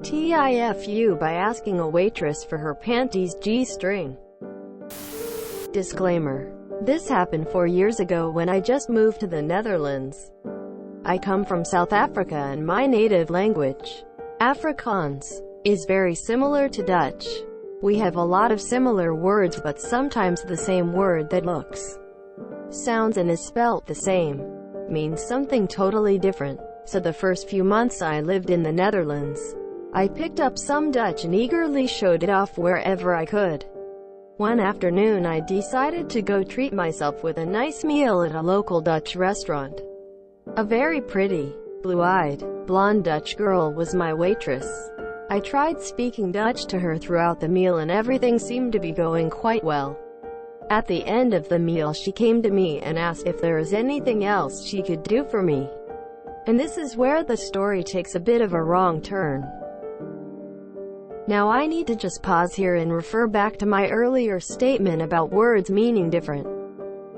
TIFU by asking a waitress for her panties G-string. Disclaimer. This happened 4 years ago when I just moved to the Netherlands. I come from South Africa and my native language, Afrikaans, is very similar to Dutch. We have a lot of similar words, but sometimes the same word that looks, sounds and is spelt the same means something totally different. So the first few months I lived in the Netherlands, I picked up some Dutch and eagerly showed it off wherever I could. One afternoon I decided to go treat myself with a nice meal at a local Dutch restaurant. A very pretty, blue-eyed, blonde Dutch girl was my waitress. I tried speaking Dutch to her throughout the meal and everything seemed to be going quite well. At the end of the meal she came to me and asked if there was anything else she could do for me. And this is where the story takes a bit of a wrong turn. Now I need to just pause here and refer back to my earlier statement about words meaning different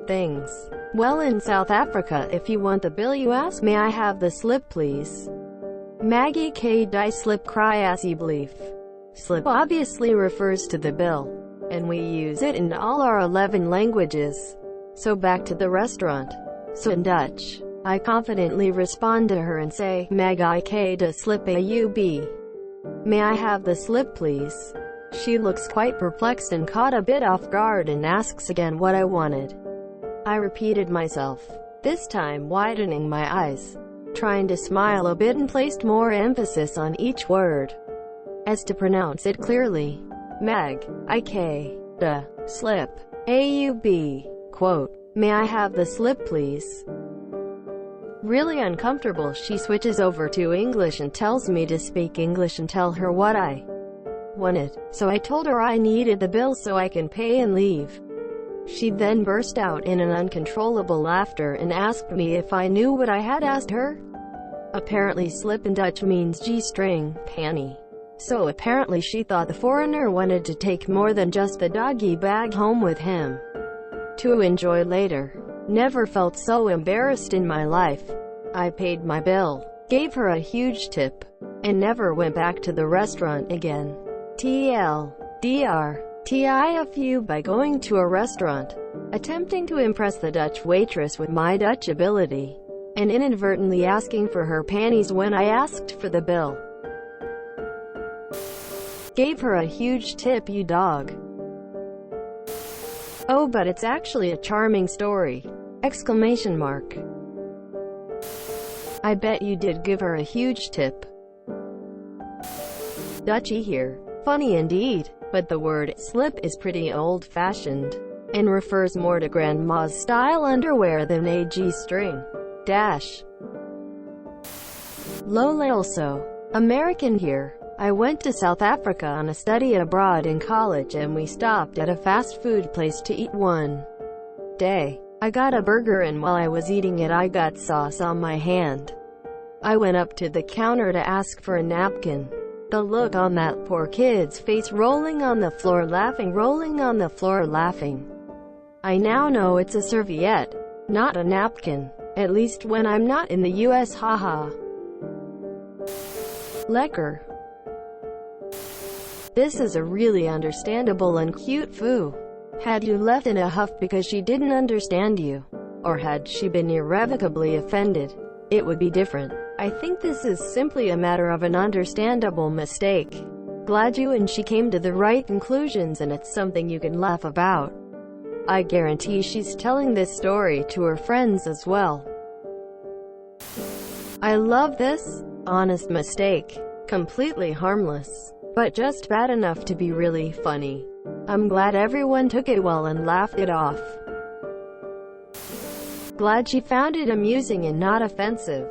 things. Well, in South Africa, if you want the bill you ask, "May I have the slip please?" Maggie K. Die slip cry asseblief. Slip obviously refers to the bill, and we use it in all our 11 languages. So back to the restaurant. So in Dutch, I confidently respond to her and say, "Maggie K. Die slip AUB. May I have the slip please?" She looks quite perplexed and caught a bit off guard and asks again what I wanted. I repeated myself, this time widening my eyes, trying to smile a bit, and placed more emphasis on each word, as to pronounce it clearly. Mag, I-K, the, slip, A-U-B, quote, "May I have the slip please?" Really uncomfortable, she switches over to English and tells me to speak English and tell her what I wanted. So I told her I needed the bill so I can pay and leave. She then burst out in an uncontrollable laughter and asked me if I knew what I had asked her. Apparently slip in Dutch means G-string, panty. So apparently she thought the foreigner wanted to take more than just the doggy bag home with him to enjoy later. Never felt so embarrassed in my life. I paid my bill, gave her a huge tip, and never went back to the restaurant again. TLDR. TIFU by going to a restaurant, attempting to impress the Dutch waitress with my Dutch ability, and inadvertently asking for her panties when I asked for the bill. Gave her a huge tip, you dog. Oh, but it's actually a charming story! Exclamation mark. I bet you did give her a huge tip. Dutchy here. Funny indeed. But the word slip is pretty old-fashioned, and refers more to grandma's style underwear than a G-string. Dash. Lola also. American here. I went to South Africa on a study abroad in college and we stopped at a fast food place to eat one day. I got a burger and while I was eating it I got sauce on my hand. I went up to the counter to ask for a napkin. The look on that poor kid's face, rolling on the floor laughing. I now know it's a serviette, not a napkin. At least when I'm not in the US, haha. Lekker. This is a really understandable and cute foo. Had you left in a huff because she didn't understand you, or had she been irrevocably offended, it would be different. I think this is simply a matter of an understandable mistake. Glad you and she came to the right conclusions and it's something you can laugh about. I guarantee she's telling this story to her friends as well. I love this. Honest mistake. Completely harmless, but just bad enough to be really funny. I'm glad everyone took it well and laughed it off. Glad she found it amusing and not offensive.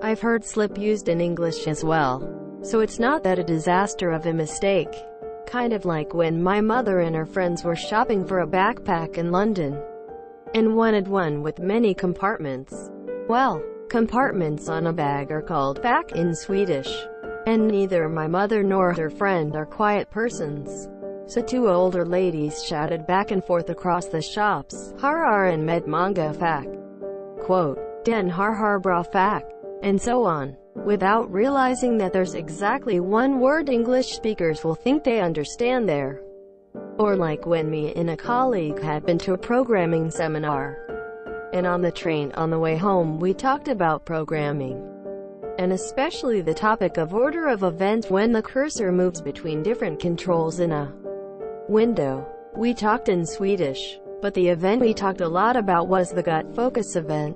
I've heard slip used in English as well, so it's not that a disaster of a mistake. Kind of like when my mother and her friends were shopping for a backpack in London, and wanted one with many compartments. Well, compartments on a bag are called fack in Swedish, and neither my mother nor her friend are quiet persons. So two older ladies shouted back and forth across the shops, "Har and med manga fack." Quote, "Den har bra fack," and so on. without realizing that there's exactly one word English speakers will think they understand there. Or like when me and a colleague had been to a programming seminar, and on the train on the way home we talked about programming, and especially the topic of order of events when the cursor moves between different controls in a window. We talked in Swedish, but the event we talked a lot about was the gut focus event.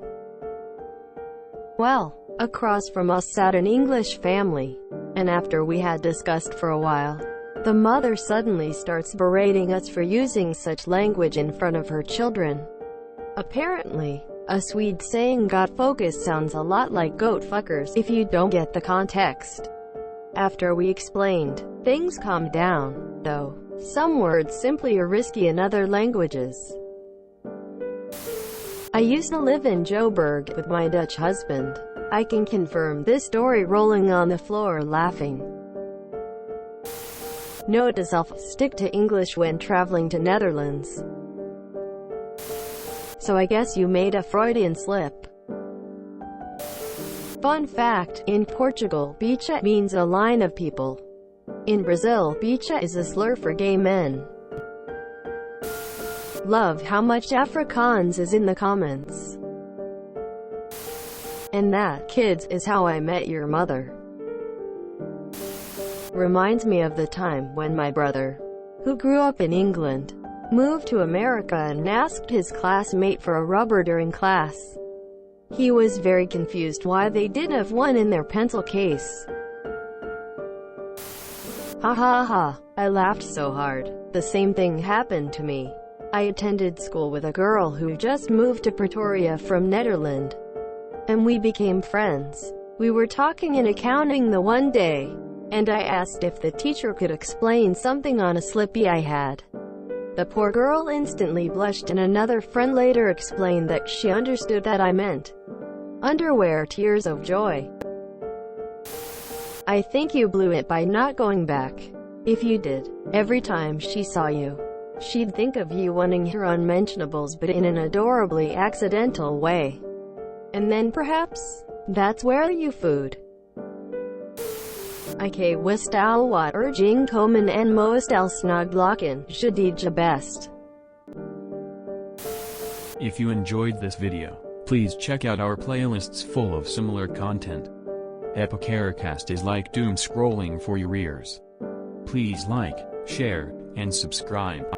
Well, across from us sat an English family, and after we had discussed for a while, the mother suddenly starts berating us for using such language in front of her children. Apparently, a Swede saying "got focus" sounds a lot like "goat fuckers" if you don't get the context. After we explained, things calmed down, though some words simply are risky in other languages. I used to live in Joburg with my Dutch husband. I can confirm this story, rolling on the floor laughing. Note to self, stick to English when traveling to Netherlands. So I guess you made a Freudian slip. Fun fact, in Portugal, bicha means a line of people. In Brazil, bicha is a slur for gay men. Love how much Afrikaans is in the comments. And that, kids, is how I met your mother. Reminds me of the time when my brother, who grew up in England, moved to America and asked his classmate for a rubber during class. He was very confused why they didn't have one in their pencil case. Ha ha ha, I laughed so hard. The same thing happened to me. I attended school with a girl who just moved to Pretoria from Netherlands, and we became friends. We were talking in accounting the one day, and I asked if the teacher could explain something on a slippy I had. The poor girl instantly blushed, and another friend later explained that she understood that I meant underwear. Tears of joy. I think you blew it by not going back. If you did, every time she saw you, she'd think of you wanting her unmentionables, but in an adorably accidental way. And then perhaps, that's where you food. Ik wist al wat ging komen en moest al snug blokken, je deed je best. If you enjoyed this video, please check out our playlists full of similar content. Epicaricast is like doom scrolling for your ears. Please like, share, and subscribe.